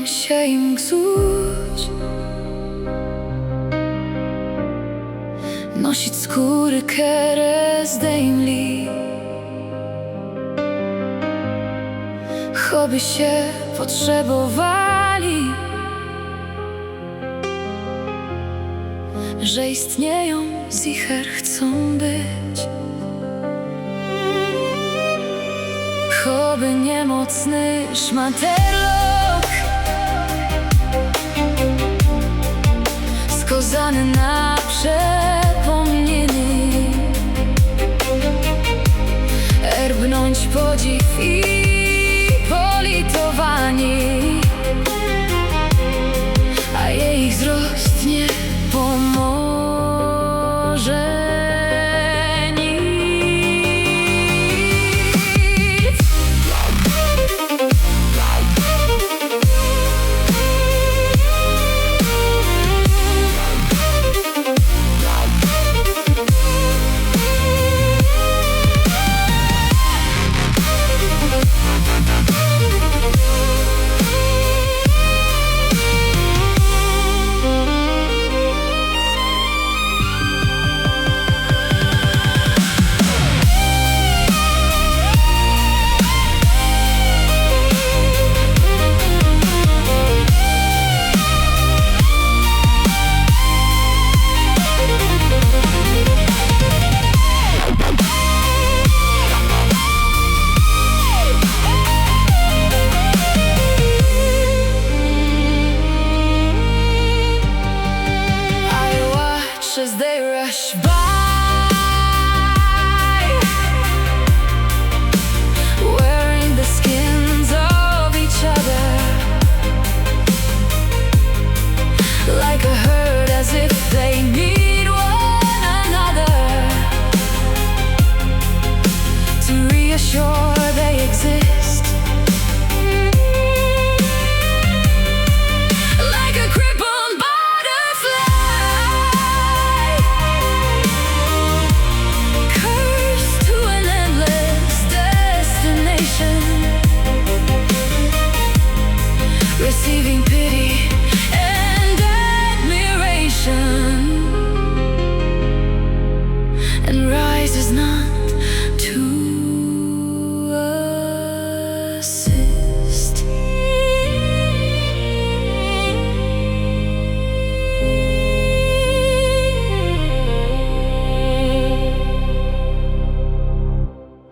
się im gzuć, nosić skóry, kere, zdejmli. Choby się potrzebowali, że istnieją, zicher chcą być. Choby niymocny szmaterlok, Skozany na przepomniyniy. Erbnōńć podziw i politowaniy, a jejich zrost nie pomoże. As they rush by, wearing the skins of each other, like a herd, as if they need one another, to reassure they exist. Like a crippled butterfly, cursed to an endless destination, receiving pity and admiration, and rises not